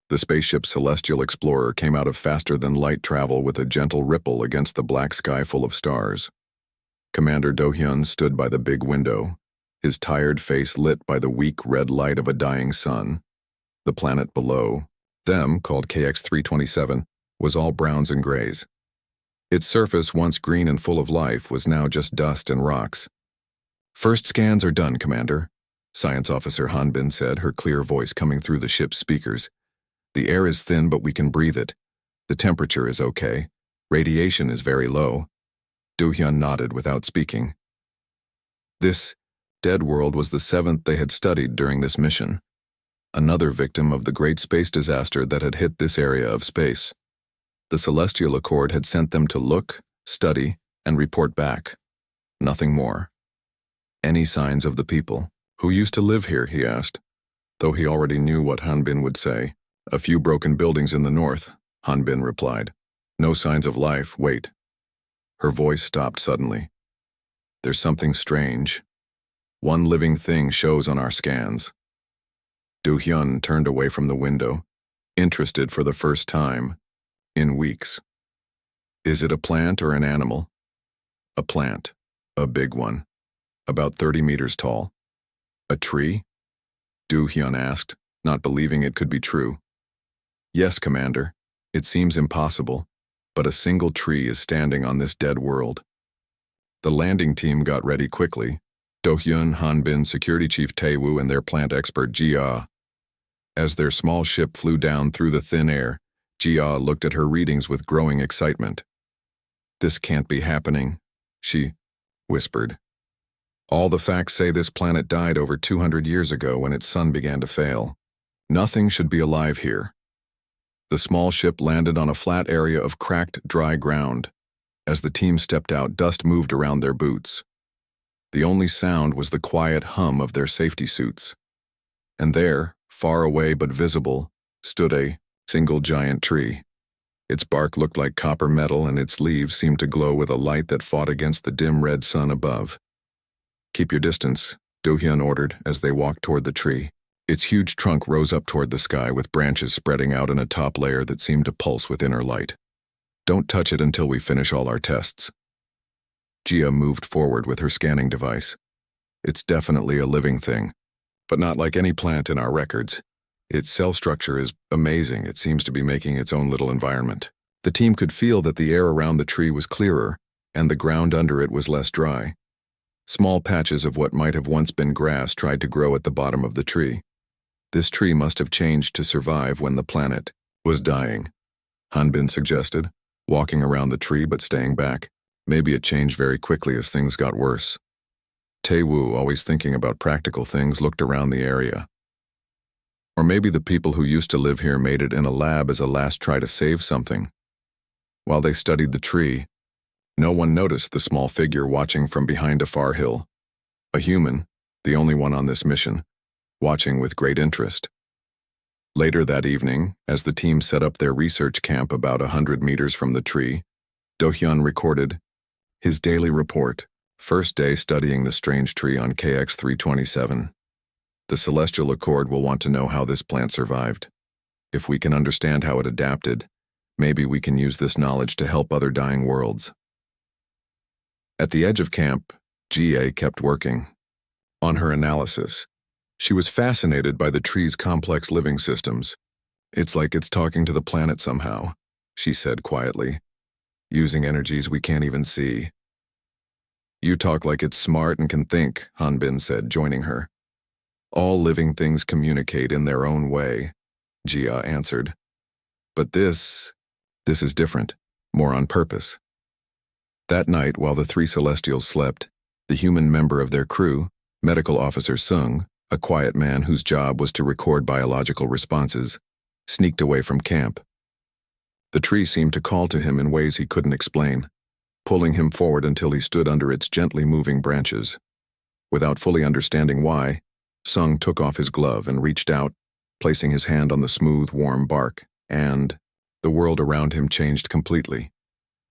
The spaceship's celestial explorer came out of faster-than-light travel with a gentle ripple against the black sky full of stars. Commander Do-hyun stood by the big window, his tired face lit by the weak red light of a dying sun. The planet below, them called KX-327, was all browns and grays. Its surface, once green and full of life, was now just dust and rocks. "First scans are done, Commander," Science Officer Hanbin said, her clear voice coming through the ship's speakers. "The air is thin, but we can breathe it. The temperature is okay. Radiation is very low." Do-hyun nodded without speaking. This dead world was the 7th they had studied during this mission. Another victim of the great space disaster that had hit this area of space. The Celestial Accord had sent them to look, study, and report back. Nothing more. "Any signs of the people who used to live here?" he asked, though he already knew what Hanbin would say. "A few broken buildings in the north," Hanbin replied. "No signs of life. Wait." Her voice stopped suddenly. "There's something strange. One living thing shows on our scans." Do-hyun turned away from the window, interested for the first time in weeks. "Is it a plant or an animal?" "A plant. A big one. About 30 meters tall." "A tree?" Do-hyun asked, not believing it could be true. "Yes, Commander. It seems impossible, but a single tree is standing on this dead world." The landing team got ready quickly. Do-hyun, Hanbin, Security Chief Tae-woo, and their plant expert Ji-ah. As their small ship flew down through the thin air, Ji-ah looked at her readings with growing excitement. "This can't be happening," she whispered. "All the facts say this planet died over 200 years ago when its sun began to fail. Nothing should be alive here." The small ship landed on a flat area of cracked, dry ground. As the team stepped out, dust moved around their boots. The only sound was the quiet hum of their safety suits. And there, far away but visible, stood a single giant tree. Its bark looked like copper metal, and its leaves seemed to glow with a light that fought against the dim red sun above. "Keep your distance," Do-hyun ordered as they walked toward the tree. Its huge trunk rose up toward the sky with branches spreading out in a top layer that seemed to pulse with inner light. "Don't touch it until we finish all our tests." Gia moved forward with her scanning device. "It's definitely a living thing, but not like any plant in our records. Its cell structure is amazing. It seems to be making its own little environment." The team could feel that the air around the tree was clearer, and the ground under it was less dry. Small patches of what might have once been grass tried to grow at the bottom of the tree. This tree must have changed to survive when the planet was dying, Hanbin suggested, walking around the tree but staying back. Maybe it changed very quickly as things got worse. Tae-woo, always thinking about practical things, looked around the area. Or maybe the people who used to live here made it in a lab as a last try to save something. While they studied the tree, no one noticed the small figure watching from behind a far hill. A human, the only one on this mission, watching with great interest. Later that evening, as the team set up their research camp about 100 meters from the tree, Do-hyun recorded his daily report, first day studying the strange tree on KX-327. The Celestial Accord will want to know how this plant survived. If we can understand how it adapted, maybe we can use this knowledge to help other dying worlds. At the edge of camp, Ga kept working on her analysis. She was fascinated by the tree's complex living systems. "It's like it's talking to the planet somehow," she said quietly, "using energies we can't even see." "You talk like it's smart and can think," Hanbin said, joining her. "All living things communicate in their own way," Gia answered. "But this is different, more on purpose." That night, while the 3 Celestials slept, the human member of their crew, Medical Officer Sung, a quiet man whose job was to record biological responses, sneaked away from camp. The tree seemed to call to him in ways he couldn't explain, pulling him forward until he stood under its gently moving branches. Without fully understanding why, Sung took off his glove and reached out, placing his hand on the smooth, warm bark, and the world around him changed completely.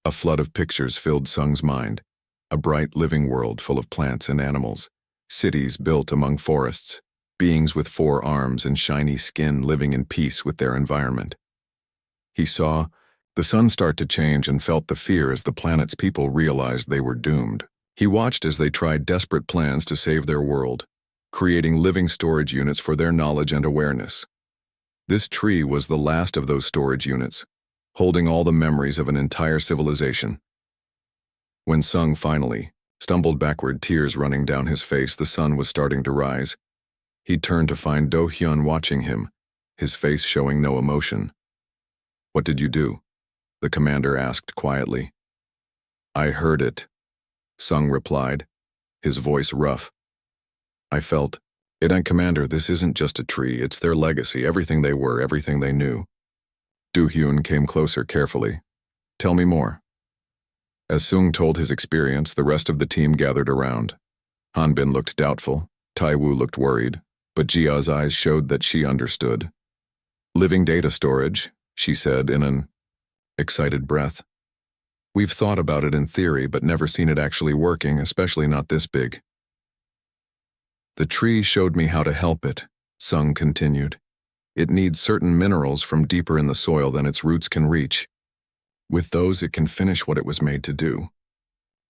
A flood of pictures filled Sung's mind, a bright, living world full of plants and animals, cities built among forests, beings with 4 arms and shiny skin living in peace with their environment. He saw the sun start to change and felt the fear as the planet's people realized they were doomed. He watched as they tried desperate plans to save their world, creating living storage units for their knowledge and awareness. This tree was the last of those storage units, holding all the memories of an entire civilization. When Sung finally stumbled backward, tears running down his face, the sun was starting to rise. He turned to find Do-hyun watching him, his face showing no emotion. "What did you do?" the commander asked quietly. "I heard it," Sung replied, his voice rough. "I felt it, and Commander, this isn't just a tree, it's their legacy, everything they were, everything they knew." Do-hyun came closer carefully. "Tell me more." As Sung told his experience, the rest of the team gathered around. Hanbin looked doubtful, Taewoo looked worried, but Jia's eyes showed that she understood. "Living data storage," she said in an excited breath. "We've thought about it in theory, but never seen it actually working, especially not this big." "The tree showed me how to help it," Sung continued. "It needs certain minerals from deeper in the soil than its roots can reach. With those, it can finish what it was made to do."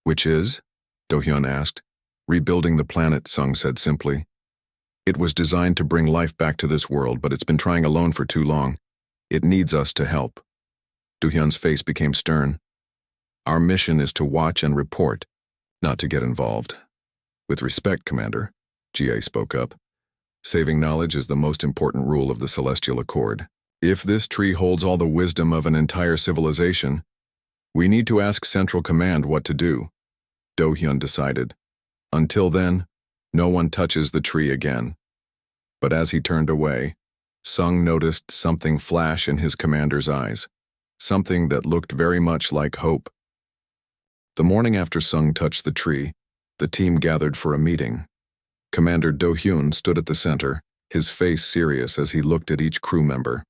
"Which is?" Do-hyun asked. "Rebuilding the planet," Sung said simply. "It was designed to bring life back to this world, but it's been trying alone for too long. It needs us to help." Do-hyun's face became stern. "Our mission is to watch and report, not to get involved." "With respect, Commander," Jia spoke up. "Saving knowledge is the most important rule of the Celestial Accord. If this tree holds all the wisdom of an entire civilization, we need to ask Central Command what to do," Do-hyun decided. "Until then, no one touches the tree again." But as he turned away, Sung noticed something flash in his commander's eyes, something that looked very much like hope. The morning after Sung touched the tree, the team gathered for a meeting. Commander Do-hyun stood at the center, his face serious as he looked at each crew member.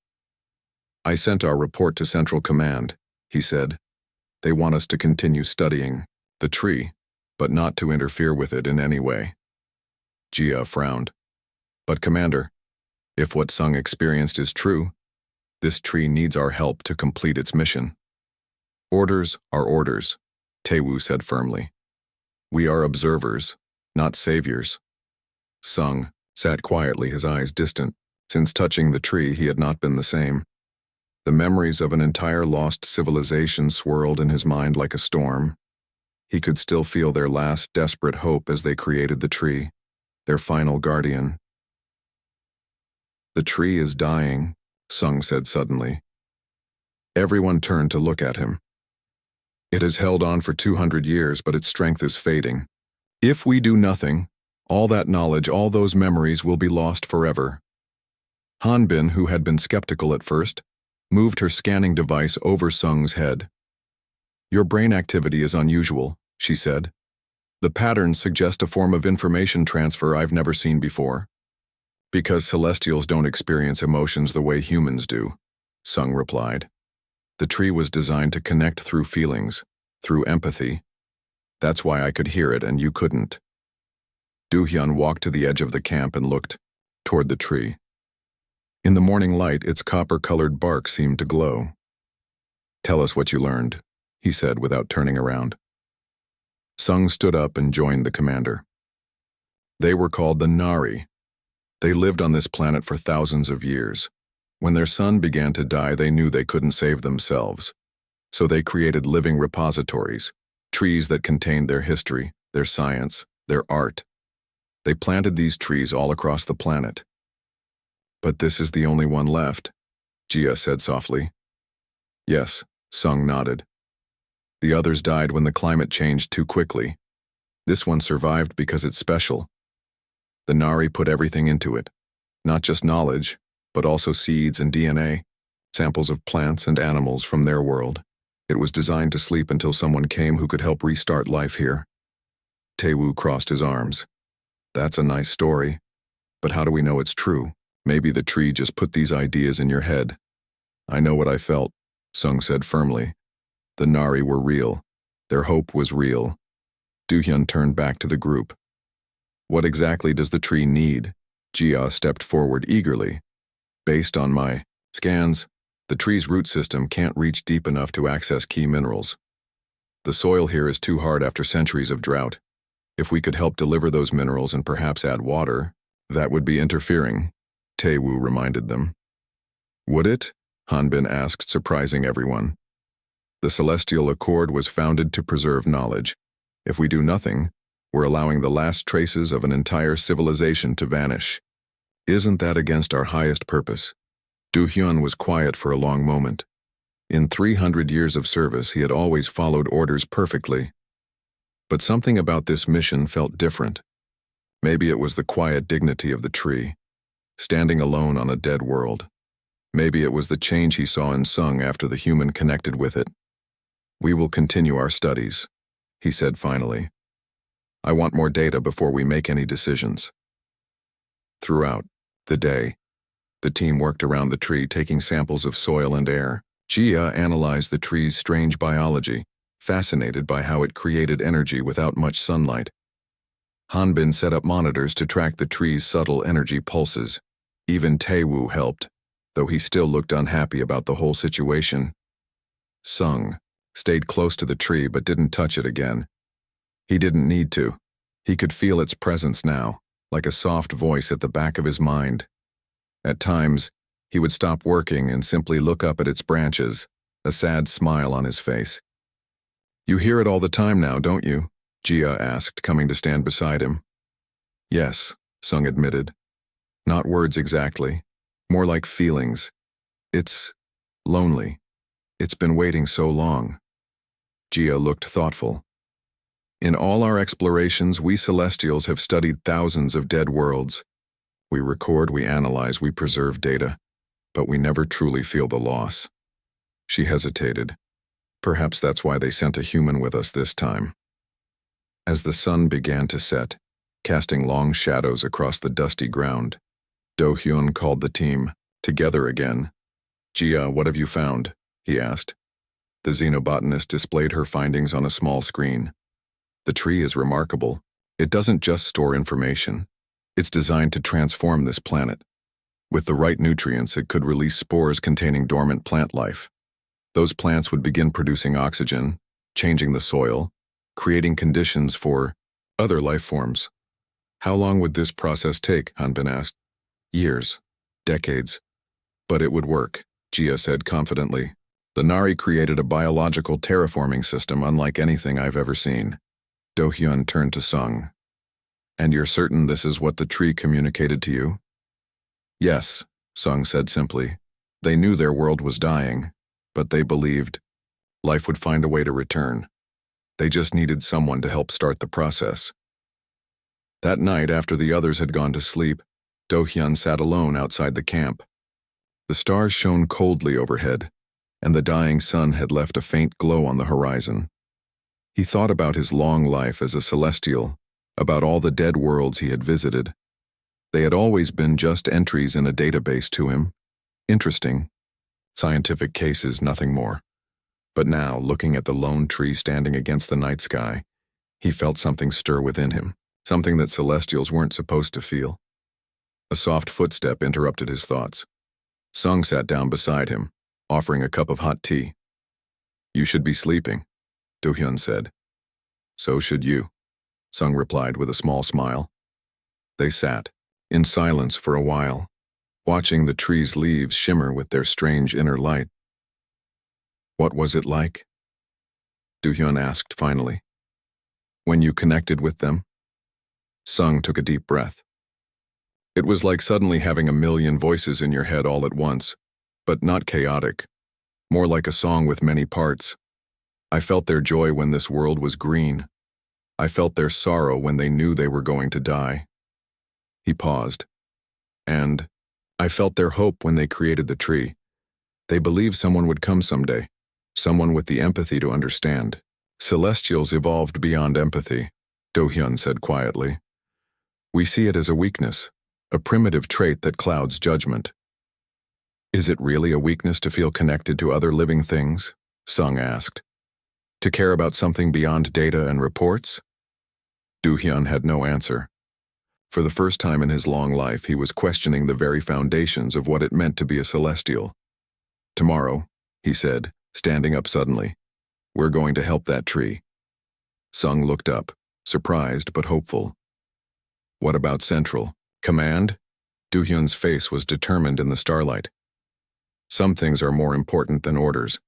"I sent our report to Central Command," he said. "They want us to continue studying the tree, but not to interfere with it in any way." Jia frowned. "But Commander, if what Sung experienced is true, this tree needs our help to complete its mission." "Orders are orders," Taewoo said firmly. "We are observers, not saviors." Sung sat quietly, his eyes distant. Since touching the tree, he had not been the same. The memories of an entire lost civilization swirled in his mind like a storm. He could still feel their last desperate hope as they created the tree, their final guardian. "The tree is dying," Sung said suddenly. Everyone turned to look at him. "It has held on for 200 years, but its strength is fading. If we do nothing, all that knowledge, all those memories will be lost forever." Hanbin, who had been skeptical at first, moved her scanning device over Sung's head. "Your brain activity is unusual," she said. "The patterns suggest a form of information transfer I've never seen before." "Because Celestials don't experience emotions the way humans do," Sung replied. "The tree was designed to connect through feelings, through empathy. That's why I could hear it and you couldn't." Do-hyun walked to the edge of the camp and looked toward the tree. In the morning light, its copper-colored bark seemed to glow. "Tell us what you learned," he said without turning around. Sung stood up and joined the commander. "They were called the Nari. They lived on this planet for thousands of years. When their sun began to die, they knew they couldn't save themselves. So they created living repositories, trees that contained their history, their science, their art. They planted these trees all across the planet. But this is the only one left," Jia said softly. "Yes," Sung nodded. "The others died when the climate changed too quickly. This one survived because it's special. The Nari put everything into it, not just knowledge, but also seeds and DNA, samples of plants and animals from their world. It was designed to sleep until someone came who could help restart life here." Taewoo crossed his arms. "That's a nice story, but how do we know it's true? Maybe the tree just put these ideas in your head." "I know what I felt," Sung said firmly. "The Nari were real. Their hope was real." Do-hyun turned back to the group. "What exactly does the tree need?" Jia stepped forward eagerly. Based on my scans, the tree's root system can't reach deep enough to access key minerals. The soil here is too hard after centuries of drought. If we could help deliver those minerals and perhaps add water, that would be interfering, Taewoo reminded them. Would it? Hanbin asked, surprising everyone. The Celestial Accord was founded to preserve knowledge. If we do nothing, we're allowing the last traces of an entire civilization to vanish. Isn't that against our highest purpose? Do-hyun was quiet for a long moment. In 300 years of service, he had always followed orders perfectly. But something about this mission felt different. Maybe it was the quiet dignity of the tree, standing alone on a dead world. Maybe it was the change he saw in Sung after the human connected with it. We will continue our studies, he said finally. I want more data before we make any decisions. Throughout the day, the team worked around the tree, taking samples of soil and air. Jia analyzed the tree's strange biology, fascinated by how it created energy without much sunlight. Hanbin set up monitors to track the tree's subtle energy pulses. Even Taewoo helped, though he still looked unhappy about the whole situation. Sung stayed close to the tree but didn't touch it again. He didn't need to. He could feel its presence now, like a soft voice at the back of his mind. At times, he would stop working and simply look up at its branches, a sad smile on his face. You hear it all the time now, don't you? Jia asked, coming to stand beside him. Yes, Sung admitted. Not words exactly, more like feelings. It's lonely. It's been waiting so long. Jia looked thoughtful. In all our explorations, we Celestials have studied thousands of dead worlds. We record, we analyze, we preserve data, but we never truly feel the loss. She hesitated. Perhaps that's why they sent a human with us this time. As the sun began to set, casting long shadows across the dusty ground, Do-hyun called the team together again. Jia, what have you found? He asked. The xenobotanist displayed her findings on a small screen. The tree is remarkable. It doesn't just store information. It's designed to transform this planet. With the right nutrients, it could release spores containing dormant plant life. Those plants would begin producing oxygen, changing the soil, creating conditions for other life forms. How long would this process take? Hanbin asked. Years, decades. But it would work, Jia said confidently. The Nari created a biological terraforming system unlike anything I've ever seen. Do-hyun turned to Sung. And you're certain this is what the tree communicated to you? Yes, Sung said simply. They knew their world was dying, but they believed life would find a way to return. They just needed someone to help start the process. That night, after the others had gone to sleep, Do-hyun sat alone outside the camp. The stars shone coldly overhead, and the dying sun had left a faint glow on the horizon. He thought about his long life as a celestial, about all the dead worlds he had visited. They had always been just entries in a database to him. Interesting. Scientific cases, nothing more. But now, looking at the lone tree standing against the night sky, he felt something stir within him, something that Celestials weren't supposed to feel. A soft footstep interrupted his thoughts. Sung sat down beside him, offering a cup of hot tea. You should be sleeping, Do-hyun said. So should you, Sung replied with a small smile. They sat, in silence for a while, watching the tree's leaves shimmer with their strange inner light. What was it like? Do-hyun asked finally. When you connected with them? Sung took a deep breath. It was like suddenly having a million voices in your head all at once, but not chaotic, more like a song with many parts. I felt their joy when this world was green. I felt their sorrow when they knew they were going to die. He paused. And I felt their hope when they created the tree. They believed someone would come someday, someone with the empathy to understand. Celestials evolved beyond empathy, Do-hyun said quietly. We see it as a weakness, a primitive trait that clouds judgment. Is it really a weakness to feel connected to other living things? Sung asked. To care about something beyond data and reports? Do-hyun had no answer. For the first time in his long life, he was questioning the very foundations of what it meant to be a celestial. "Tomorrow," he said, standing up suddenly, "we're going to help that tree." Sung looked up, surprised but hopeful. "What about Central? Command?" Do-hyun's face was determined in the starlight. "Some things are more important than orders.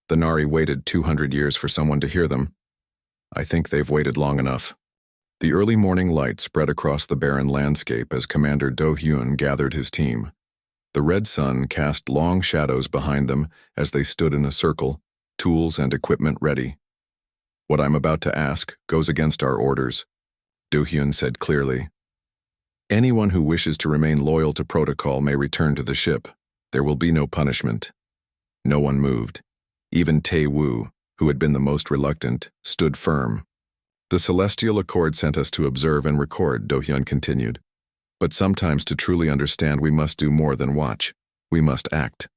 The Nari waited 200 years for someone to hear them. I think they've waited long enough." The early morning light spread across the barren landscape as Commander Do-hyun gathered his team. The red sun cast long shadows behind them as they stood in a circle, tools and equipment ready. "What I'm about to ask goes against our orders," Do-hyun said clearly. "Anyone who wishes to remain loyal to protocol may return to the ship. There will be no punishment." No one moved. Even Tae-woo, who had been the most reluctant, stood firm. "The Celestial Accord sent us to observe and record," Do-hyun continued. "But sometimes to truly understand we must do more than watch. We must act."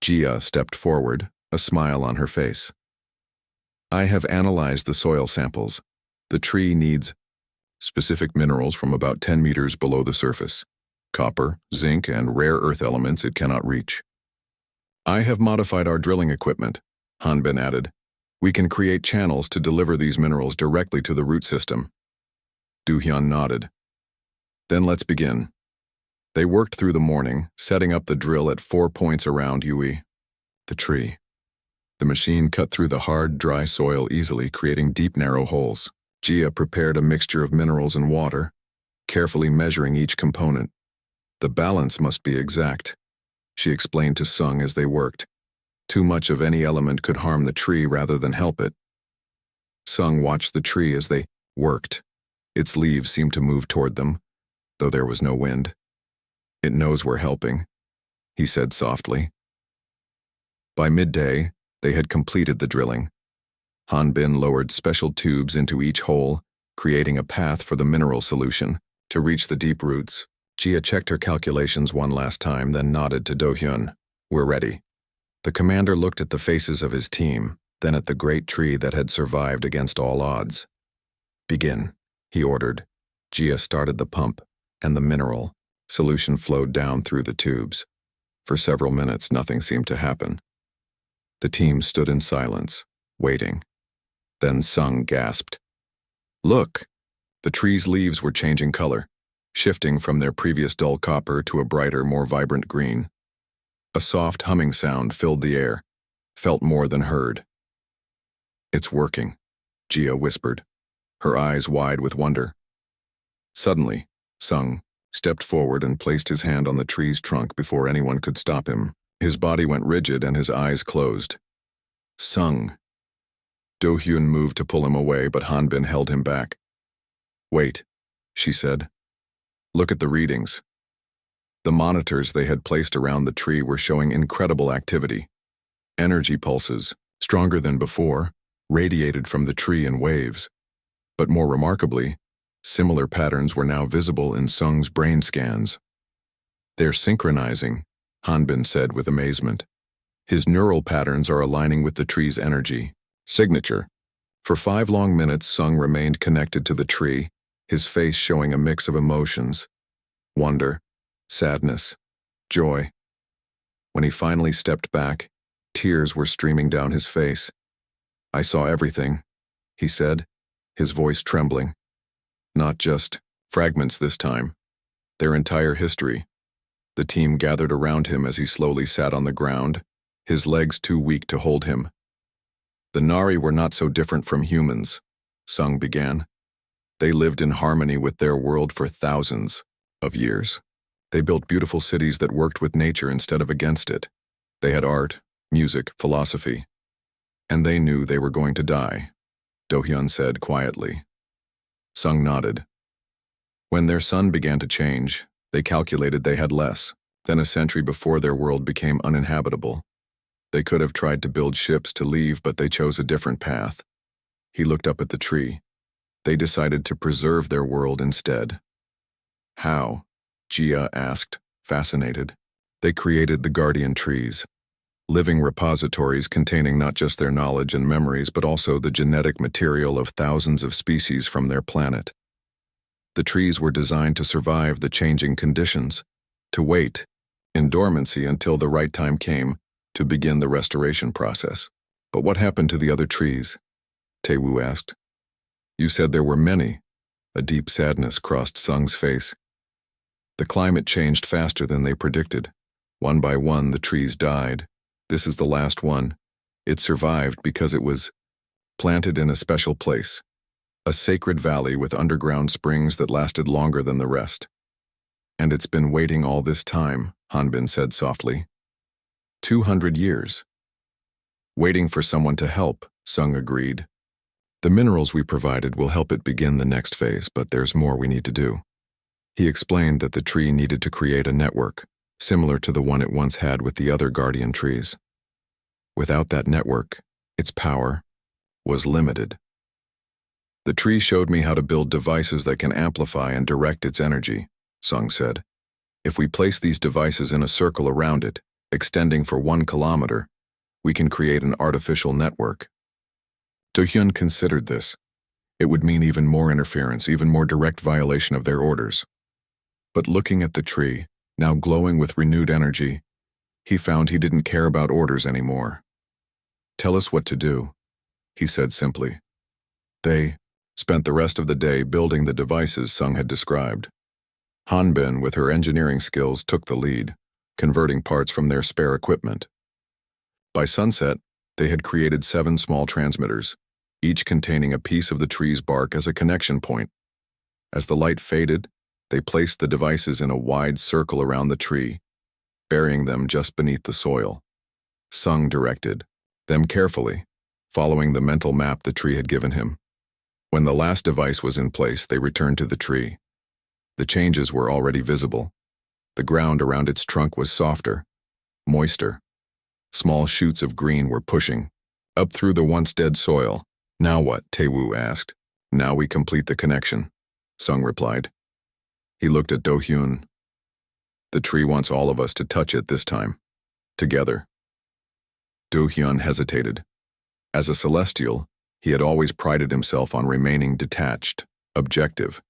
Jia stepped forward, a smile on her face. "I have analyzed the soil samples. The tree needs specific minerals from about 10 meters below the surface. Copper, zinc, and rare earth elements it cannot reach. I have modified our drilling equipment," Hanbin added. "We can create channels to deliver these minerals directly to the root system." Do-hyun nodded. "Then let's begin." They worked through the morning, setting up the drill at 4 points around Yui, the tree. The machine cut through the hard, dry soil easily, creating deep, narrow holes. Jia prepared a mixture of minerals and water, carefully measuring each component. "The balance must be exact," she explained to Sung as they worked. "Too much of any element could harm the tree rather than help it." Sung watched the tree as they worked. Its leaves seemed to move toward them, though there was no wind. "It knows we're helping," he said softly. By midday, they had completed the drilling. Hanbin lowered special tubes into each hole, creating a path for the mineral solution. To reach the deep roots, Jia checked her calculations one last time, then nodded to Do-hyun. "We're ready." The commander looked at the faces of his team, then at the great tree that had survived against all odds. "Begin," he ordered. Jia started the pump, and the mineral solution flowed down through the tubes. For several minutes, nothing seemed to happen. The team stood in silence, waiting. Then Sung gasped. "Look!" The tree's leaves were changing color, shifting from their previous dull copper to a brighter, more vibrant green. A soft humming sound filled the air, felt more than heard. "It's working," Jia whispered, her eyes wide with wonder. Suddenly, Sung stepped forward and placed his hand on the tree's trunk before anyone could stop him. His body went rigid and his eyes closed. "Sung." Do-hyun moved to pull him away, but Hanbin held him back. "Wait," she said. "Look at the readings." The monitors they had placed around the tree were showing incredible activity. Energy pulses, stronger than before, radiated from the tree in waves. But more remarkably, similar patterns were now visible in Sung's brain scans. "They're synchronizing," Hanbin said with amazement. "His neural patterns are aligning with the tree's energy signature." For 5 long minutes, Sung remained connected to the tree, his face showing a mix of emotions: wonder, sadness, joy. When he finally stepped back, tears were streaming down his face. "I saw everything," he said, his voice trembling. "Not just fragments this time, their entire history." The team gathered around him as he slowly sat on the ground, his legs too weak to hold him. "The Nari were not so different from humans," Sung began. "They lived in harmony with their world for thousands of years. They built beautiful cities that worked with nature instead of against it. They had art, music, philosophy. And they knew they were going to die," Do-hyun said quietly. Sung nodded. "When their sun began to change, they calculated they had less than a century before their world became uninhabitable. They could have tried to build ships to leave, but they chose a different path." He looked up at the tree. "They decided to preserve their world instead." "How?" Jia asked, fascinated. "They created the guardian trees, living repositories containing not just their knowledge and memories but also the genetic material of thousands of species from their planet. The trees were designed to survive the changing conditions, to wait in dormancy until the right time came to begin the restoration process. But what happened to the other trees? Tae-woo asked. You said there were many. A deep sadness crossed Sung's face. The climate changed faster than they predicted. One by one, the trees died. This is the last one. It survived because it was planted in a special place, a sacred valley with underground springs that lasted longer than the rest. And it's been waiting all this time, Hanbin said softly. 200 years. Waiting for someone to help, Sung agreed. The minerals we provided will help it begin the next phase, but there's more we need to do. He explained that the tree needed to create a network, similar to the one it once had with the other guardian trees. Without that network, its power was limited. The tree showed me how to build devices that can amplify and direct its energy, Sung said. If we place these devices in a circle around it, extending for 1 kilometer, we can create an artificial network. Do-hyun considered this. It would mean even more interference, even more direct violation of their orders. But looking at the tree, now glowing with renewed energy, he found he didn't care about orders anymore. Tell us what to do, he said simply. They spent the rest of the day building the devices Sung had described. Hanbin, with her engineering skills, took the lead, converting parts from their spare equipment. By sunset, they had created 7 small transmitters, each containing a piece of the tree's bark as a connection point. As the light faded, they placed the devices in a wide circle around the tree, burying them just beneath the soil. Sung directed them carefully, following the mental map the tree had given him. When the last device was in place, they returned to the tree. The changes were already visible. The ground around its trunk was softer, moister. Small shoots of green were pushing up through the once dead soil. Now what? Tae-woo asked. Now we complete the connection, Sung replied. He looked at Do-hyun. The tree wants all of us to touch it this time, together. Do-hyun hesitated. As a celestial, he had always prided himself on remaining detached, objective.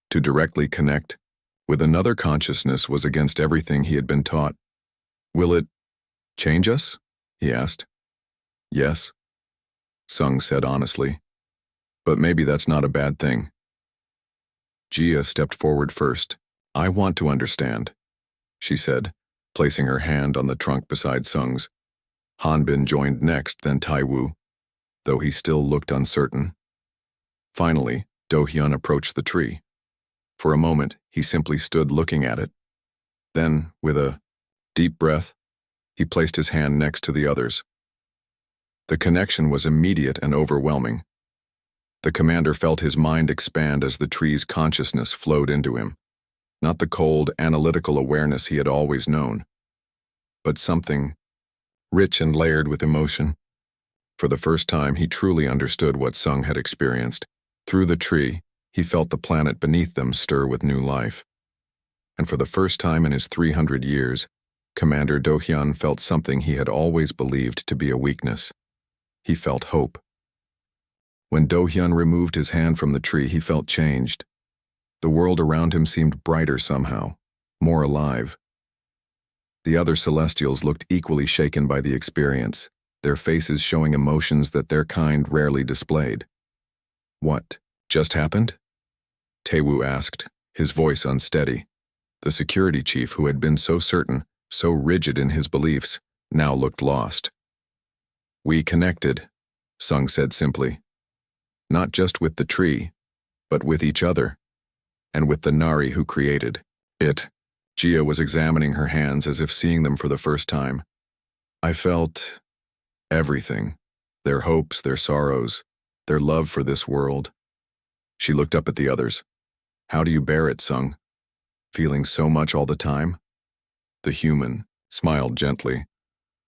To directly connect with another consciousness was against everything he had been taught. Will it change us? He asked. Yes, Sung said honestly. But maybe that's not a bad thing. Jia stepped forward first. I want to understand, she said, placing her hand on the trunk beside Sung's. Hanbin joined next, then Tae-woo, though he still looked uncertain. Finally, Do-hyun approached the tree. For a moment, he simply stood looking at it. Then, with a deep breath, he placed his hand next to the others. The connection was immediate and overwhelming. The commander felt his mind expand as the tree's consciousness flowed into him. Not the cold, analytical awareness he had always known, but something rich and layered with emotion. For the first time, he truly understood what Sung had experienced. Through the tree, he felt the planet beneath them stir with new life. And for the first time in his 300 years, Commander Do-hyun felt something he had always believed to be a weakness. He felt hope. When Do-hyun removed his hand from the tree, he felt changed. The world around him seemed brighter somehow, more alive. The other Celestials looked equally shaken by the experience, their faces showing emotions that their kind rarely displayed. What just happened? Tae-woo asked, his voice unsteady. The security chief, who had been so certain, so rigid in his beliefs, now looked lost. We connected, Sung said simply. Not just with the tree, but with each other, and with the Nari who created it. Jia was examining her hands as if seeing them for the first time. I felt everything, their hopes, their sorrows, their love for this world. She looked up at the others. How do you bear it, Sung? Feeling so much all the time? The human smiled gently.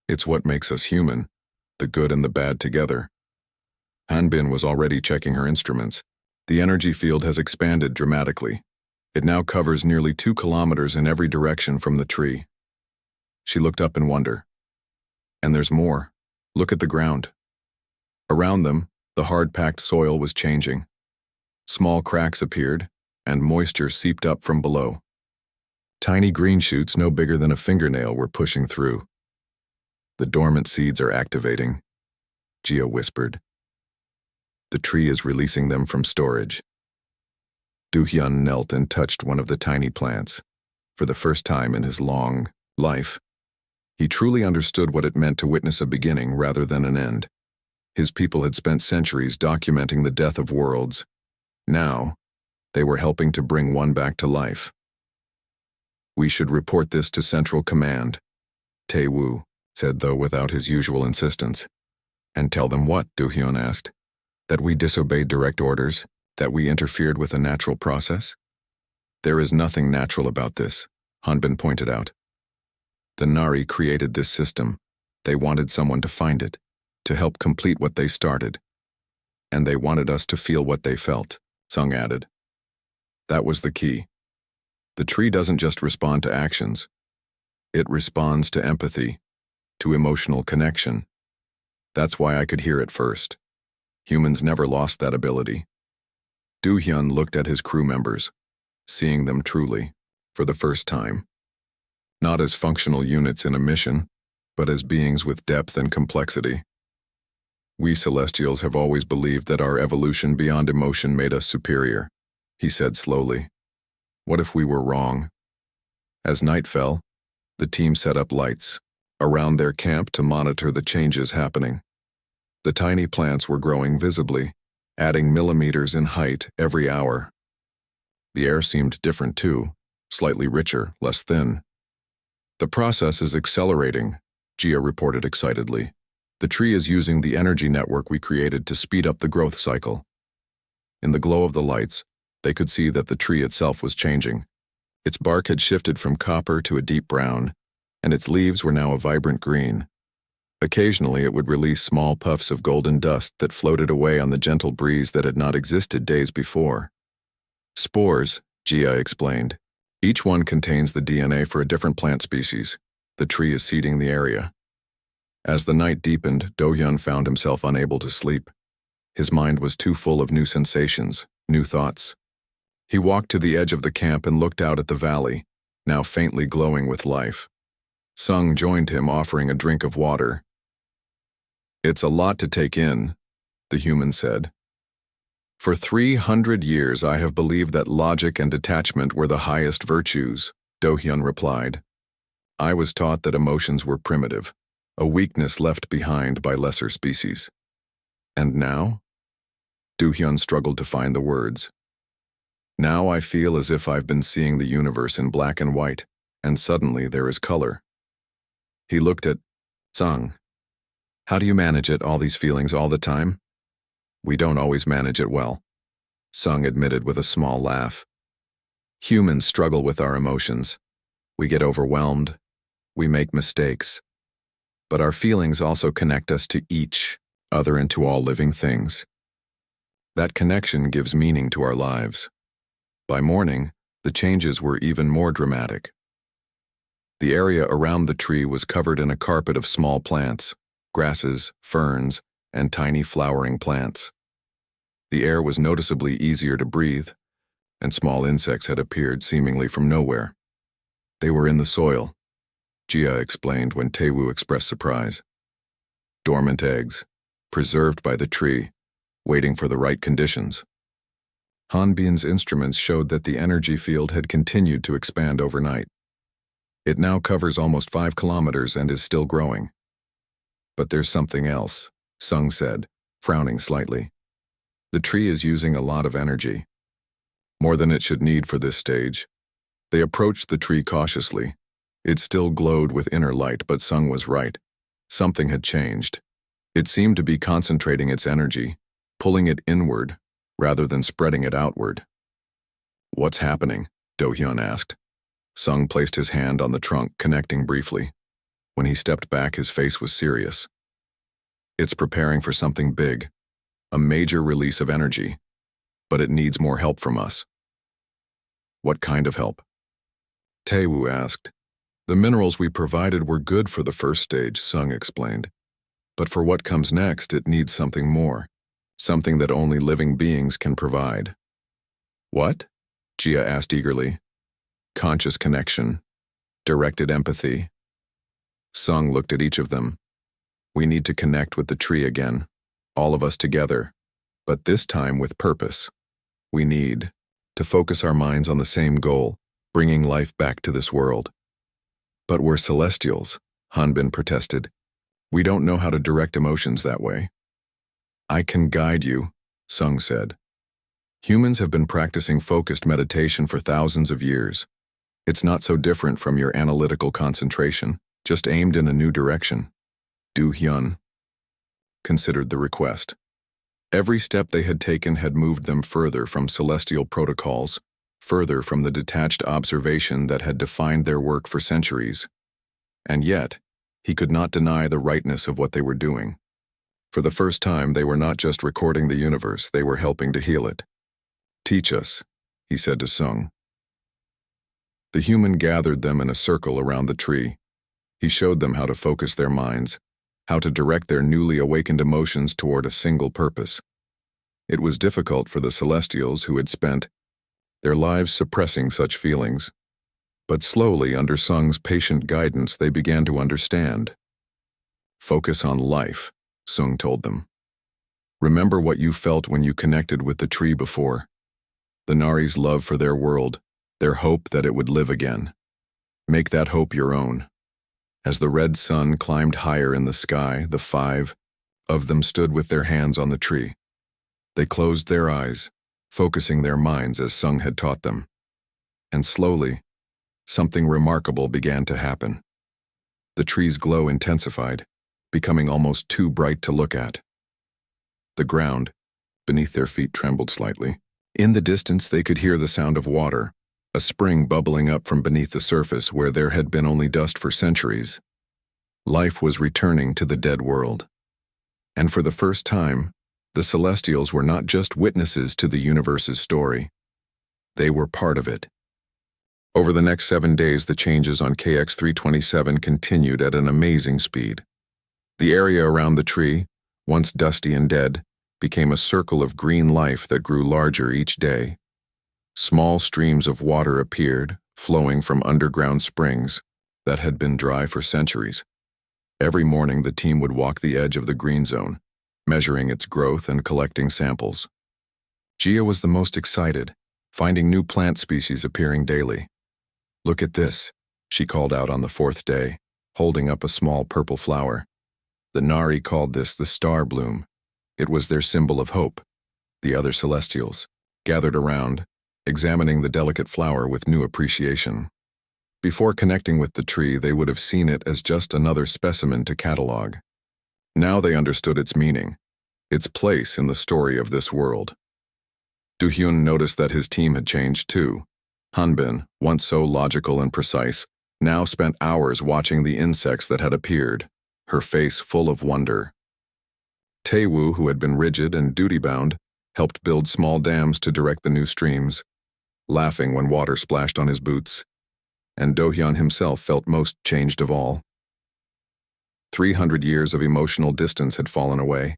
It's what makes us human, the good and the bad together. Hanbin was already checking her instruments. The energy field has expanded dramatically. It now covers nearly 2 kilometers in every direction from the tree. She looked up in wonder. And there's more. Look at the ground. Around them, the hard-packed soil was changing. Small cracks appeared, and moisture seeped up from below. Tiny green shoots no bigger than a fingernail were pushing through. The dormant seeds are activating, Gia whispered. The tree is releasing them from storage. Do-hyun knelt and touched one of the tiny plants. For the first time in his long life, he truly understood what it meant to witness a beginning rather than an end. His people had spent centuries documenting the death of worlds. Now, they were helping to bring one back to life. We should report this to Central Command, Tae-woo said, though without his usual insistence. And tell them what? Do-hyun asked. That we disobeyed direct orders? That we interfered with a natural process? There is nothing natural about this, Hanbin pointed out. The Nari created this system. They wanted someone to find it, to help complete what they started. And they wanted us to feel what they felt, Sung added. That was the key. The tree doesn't just respond to actions. It responds to empathy, to emotional connection. That's why I could hear it first. Humans never lost that ability. Do-hyun looked at his crew members, seeing them truly, for the first time. Not as functional units in a mission, but as beings with depth and complexity. We Celestials have always believed that our evolution beyond emotion made us superior, he said slowly. What if we were wrong? As night fell, the team set up lights around their camp to monitor the changes happening. The tiny plants were growing visibly, adding millimeters in height every hour. The air seemed different too, slightly richer, less thin. The process is accelerating, Gia reported excitedly. The tree is using the energy network we created to speed up the growth cycle. In the glow of the lights, they could see that the tree itself was changing. Its bark had shifted from copper to a deep brown, and its leaves were now a vibrant green. Occasionally it would release small puffs of golden dust that floated away on the gentle breeze that had not existed days before. Spores, Gia explained. Each one contains the DNA for a different plant species. The tree is seeding the area. As the night deepened, Do-hyun found himself unable to sleep. His mind was too full of new sensations, new thoughts. He walked to the edge of the camp and looked out at the valley, now faintly glowing with life. Sung joined him, offering a drink of water. It's a lot to take in, the human said. For 300 years I have believed that logic and detachment were the highest virtues, Do-hyun replied. I was taught that emotions were primitive, a weakness left behind by lesser species. And now? Do-hyun struggled to find the words. Now I feel as if I've been seeing the universe in black and white, and suddenly there is color. He looked at Sung. How do you manage it, all these feelings all the time? We don't always manage it well, Sung admitted with a small laugh. Humans struggle with our emotions. We get overwhelmed. We make mistakes. But our feelings also connect us to each other and to all living things. That connection gives meaning to our lives. By morning, the changes were even more dramatic. The area around the tree was covered in a carpet of small plants, grasses, ferns, and tiny flowering plants. The air was noticeably easier to breathe, and small insects had appeared seemingly from nowhere. They were in the soil, Gia explained when Tae-woo expressed surprise. Dormant eggs, preserved by the tree, waiting for the right conditions. Hanbin's instruments showed that the energy field had continued to expand overnight. It now covers almost 5 kilometers and is still growing. But there's something else, Sung said, frowning slightly. The tree is using a lot of energy. More than it should need for this stage. They approached the tree cautiously. It still glowed with inner light, but Sung was right. Something had changed. It seemed to be concentrating its energy, pulling it inward, rather than spreading it outward. What's happening? Do-hyun asked. Sung placed his hand on the trunk, connecting briefly. When he stepped back, his face was serious. It's preparing for something big, a major release of energy, but it needs more help from us. What kind of help? Tae-woo asked. The minerals we provided were good for the first stage, Sung explained. But for what comes next, it needs something more, something that only living beings can provide. What? Jia asked eagerly. Conscious connection. Directed empathy. Sung looked at each of them. We need to connect with the tree again. All of us together. But this time with purpose. We need to focus our minds on the same goal, bringing life back to this world. But we're celestials, Hanbin protested. We don't know how to direct emotions that way. I can guide you, Sung said. Humans have been practicing focused meditation for thousands of years. It's not so different from your analytical concentration, just aimed in a new direction. Do Hyun considered the request. Every step they had taken had moved them further from celestial protocols, further from the detached observation that had defined their work for centuries. And yet, he could not deny the rightness of what they were doing. For the first time, they were not just recording the universe, they were helping to heal it. Teach us, he said to Sung. The human gathered them in a circle around the tree. He showed them how to focus their minds, how to direct their newly awakened emotions toward a single purpose. It was difficult for the Celestials who had spent their lives suppressing such feelings. But slowly, under Sung's patient guidance, they began to understand. Focus on life, Sung told them. Remember what you felt when you connected with the tree before. The Nari's love for their world, their hope that it would live again. Make that hope your own. As the red sun climbed higher in the sky, the 5 of them stood with their hands on the tree. They closed their eyes, focusing their minds as Sung had taught them. And slowly, something remarkable began to happen. The tree's glow intensified, becoming almost too bright to look at. The ground, beneath their feet, trembled slightly. In the distance, they could hear the sound of water, a spring bubbling up from beneath the surface where there had been only dust for centuries. Life was returning to the dead world. And for the first time, the Celestials were not just witnesses to the universe's story. They were part of it. Over the next 7 days, the changes on KX-327 continued at an amazing speed. The area around the tree, once dusty and dead, became a circle of green life that grew larger each day. Small streams of water appeared, flowing from underground springs that had been dry for centuries. Every morning, the team would walk the edge of the green zone, measuring its growth and collecting samples. Jia was the most excited, finding new plant species appearing daily. Look at this, she called out on the 4th day, holding up a small purple flower. The Nari called this the star bloom. It was their symbol of hope. The other Celestials gathered around, examining the delicate flower with new appreciation. Before connecting with the tree, they would have seen it as just another specimen to catalog. Now they understood its meaning, its place in the story of this world. Do-hyun noticed that his team had changed too. Hanbin, once so logical and precise, now spent hours watching the insects that had appeared, her face full of wonder. Taewoo, who had been rigid and duty-bound, helped build small dams to direct the new streams, laughing when water splashed on his boots. And Do-hyun himself felt most changed of all. 300 years of emotional distance had fallen away.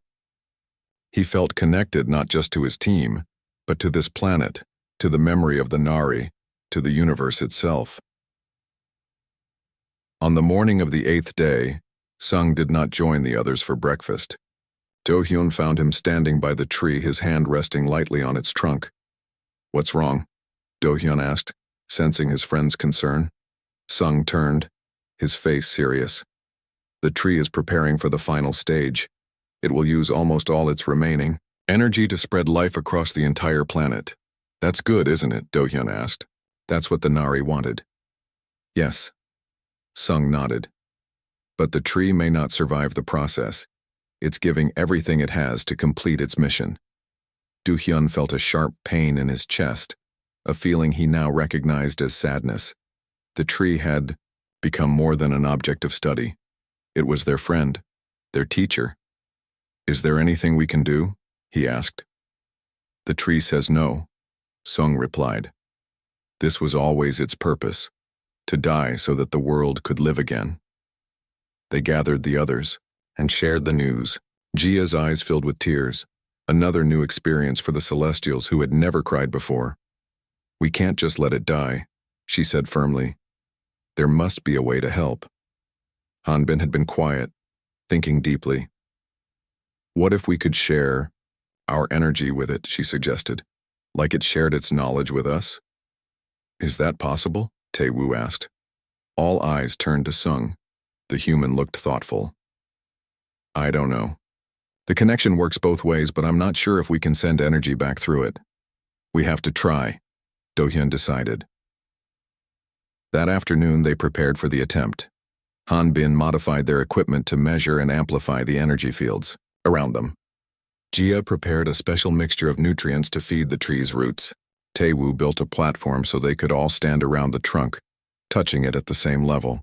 He felt connected not just to his team, but to this planet, to the memory of the Nari, to the universe itself. On the morning of the 8th day, Sung did not join the others for breakfast. Do-hyun found him standing by the tree, his hand resting lightly on its trunk. What's wrong? Do-hyun asked, sensing his friend's concern. Sung turned, his face serious. The tree is preparing for the final stage. It will use almost all its remaining energy to spread life across the entire planet. That's good, isn't it? Do-hyun asked. That's what the Nari wanted. Yes. Sung nodded. But the tree may not survive the process. It's giving everything it has to complete its mission. Do-hyun felt a sharp pain in his chest, a feeling he now recognized as sadness. The tree had become more than an object of study. It was their friend, their teacher. Is there anything we can do? He asked. The tree says no, Sung replied. This was always its purpose, to die so that the world could live again. They gathered the others and shared the news. Jia's eyes filled with tears, another new experience for the Celestials who had never cried before. We can't just let it die, she said firmly. There must be a way to help. Hanbin had been quiet, thinking deeply. What if we could share our energy with it, she suggested, like it shared its knowledge with us? Is that possible? Tae-woo asked. All eyes turned to Sung. The human looked thoughtful. I don't know. The connection works both ways, but I'm not sure if we can send energy back through it. We have to try, Do-hyun decided. That afternoon they prepared for the attempt. Hanbin modified their equipment to measure and amplify the energy fields around them. Jia prepared a special mixture of nutrients to feed the tree's roots. Tae-woo built a platform so they could all stand around the trunk, touching it at the same level.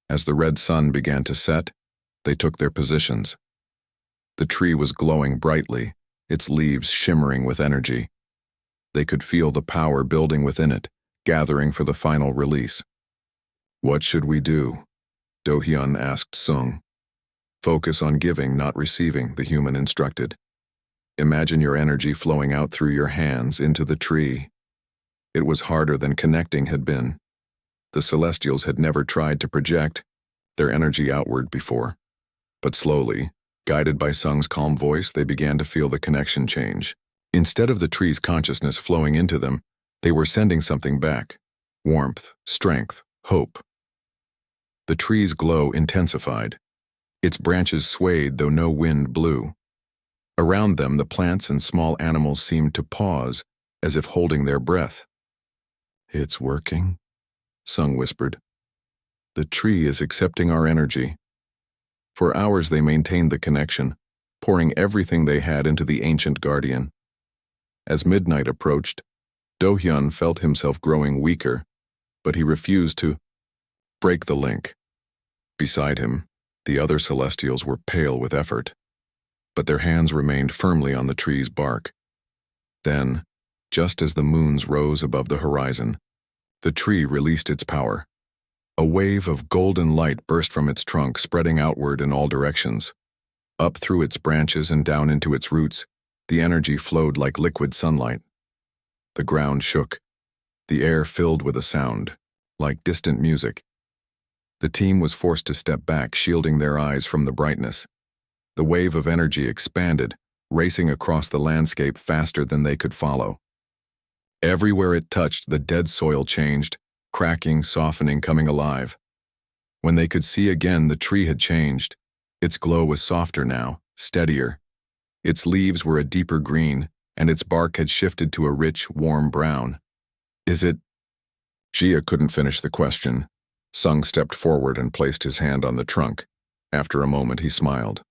As the red sun began to set, they took their positions. The tree was glowing brightly, its leaves shimmering with energy. They could feel the power building within it, gathering for the final release. What should we do? Do-hyun asked Sung. Focus on giving, not receiving, the human instructed. Imagine your energy flowing out through your hands into the tree. It was harder than connecting had been. The Celestials had never tried to project their energy outward before. But slowly, guided by Sung's calm voice, they began to feel the connection change. Instead of the tree's consciousness flowing into them, they were sending something back. Warmth, strength, hope. The tree's glow intensified. Its branches swayed though no wind blew. Around them, the plants and small animals seemed to pause, as if holding their breath. It's working, Sung whispered. The tree is accepting our energy. For hours they maintained the connection, pouring everything they had into the ancient guardian. As midnight approached, Do-hyun felt himself growing weaker, but he refused to break the link. Beside him, the other Celestials were pale with effort, but their hands remained firmly on the tree's bark. Then, just as the moons rose above the horizon, the tree released its power. A wave of golden light burst from its trunk, spreading outward in all directions. Up through its branches and down into its roots, the energy flowed like liquid sunlight. The ground shook. The air filled with a sound, like distant music. The team was forced to step back, shielding their eyes from the brightness. The wave of energy expanded, racing across the landscape faster than they could follow. Everywhere it touched, the dead soil changed, cracking, softening, coming alive. When they could see again, the tree had changed. Its glow was softer now, steadier. Its leaves were a deeper green, and its bark had shifted to a rich, warm brown. Is it? Jia couldn't finish the question. Sung stepped forward and placed his hand on the trunk. After a moment, he smiled.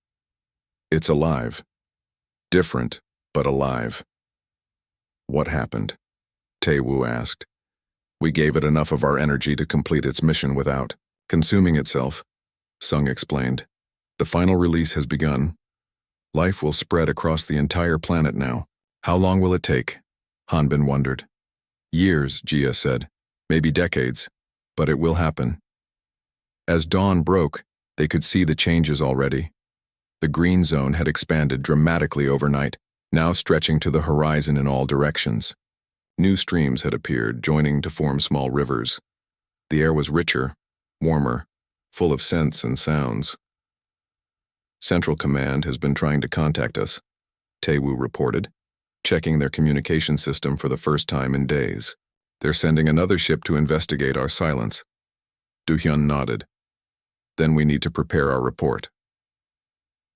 It's alive. Different, but alive. What happened? Tae-woo asked. We gave it enough of our energy to complete its mission without consuming itself, Sung explained. The final release has begun. Life will spread across the entire planet now. How long will it take? Hanbin wondered. Years, Jia said. Maybe decades. But it will happen. As dawn broke, they could see the changes already. The green zone had expanded dramatically overnight, now stretching to the horizon in all directions. New streams had appeared, joining to form small rivers. The air was richer, warmer, full of scents and sounds. Central Command has been trying to contact us, Tae-woo reported, checking their communication system for the first time in days. They're sending another ship to investigate our silence. Do-hyun nodded. Then we need to prepare our report.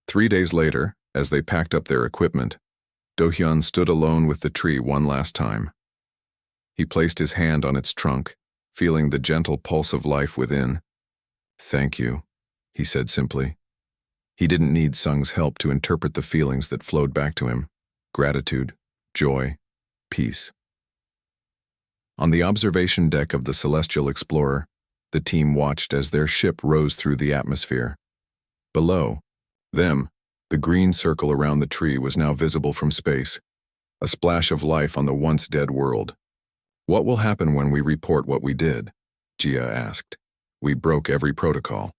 3 days later, as they packed up their equipment, Do-hyun stood alone with the tree one last time. He placed his hand on its trunk, feeling the gentle pulse of life within. Thank you, he said simply. He didn't need Sung's help to interpret the feelings that flowed back to him. Gratitude, joy, peace. On the observation deck of the Celestial Explorer, the team watched as their ship rose through the atmosphere. Below them, the green circle around the tree was now visible from space, a splash of life on the once dead world. What will happen when we report what we did? Jia asked. We broke every protocol.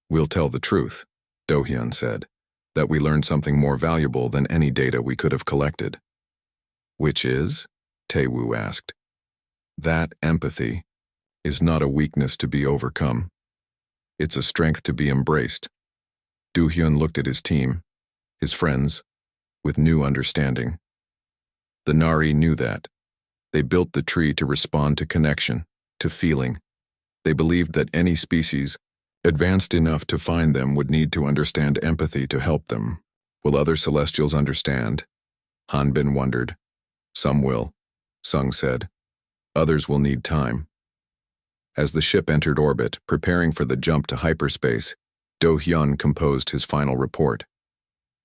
We'll tell the truth, Do-hyun said, that we learned something more valuable than any data we could have collected. Which is? Taewoo asked. That empathy is not a weakness to be overcome. It's a strength to be embraced. Do-hyun looked at his team, his friends, with new understanding. The Nari knew that. They built the tree to respond to connection, to feeling. They believed that any species, advanced enough to find them, would need to understand empathy to help them. Will other Celestials understand? Hanbin wondered. Some will, Sung said. Others will need time. As the ship entered orbit, preparing for the jump to hyperspace, Do-hyun composed his final report.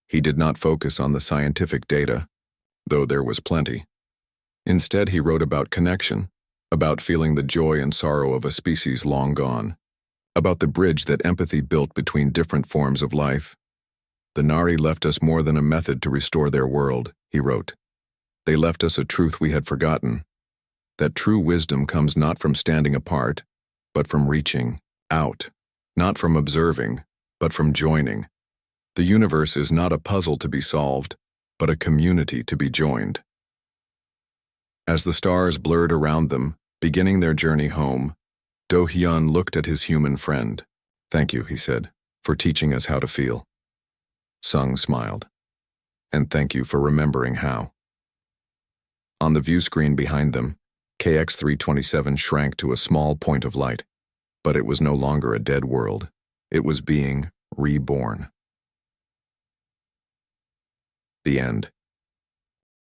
He did not focus on the scientific data, though there was plenty. Instead, he wrote about connection, about feeling the joy and sorrow of a species long gone, about the bridge that empathy built between different forms of life. The Nari left us more than a method to restore their world, he wrote. They left us a truth we had forgotten, that true wisdom comes not from standing apart, but from reaching out, not from observing, but from joining. The universe is not a puzzle to be solved, but a community to be joined. As the stars blurred around them, beginning their journey home, Do-hyun looked at his human friend. Thank you, he said, for teaching us how to feel. Sung smiled. And thank you for remembering how. On the view screen behind them, KX-327 shrank to a small point of light, but it was no longer a dead world. It was being reborn. The end.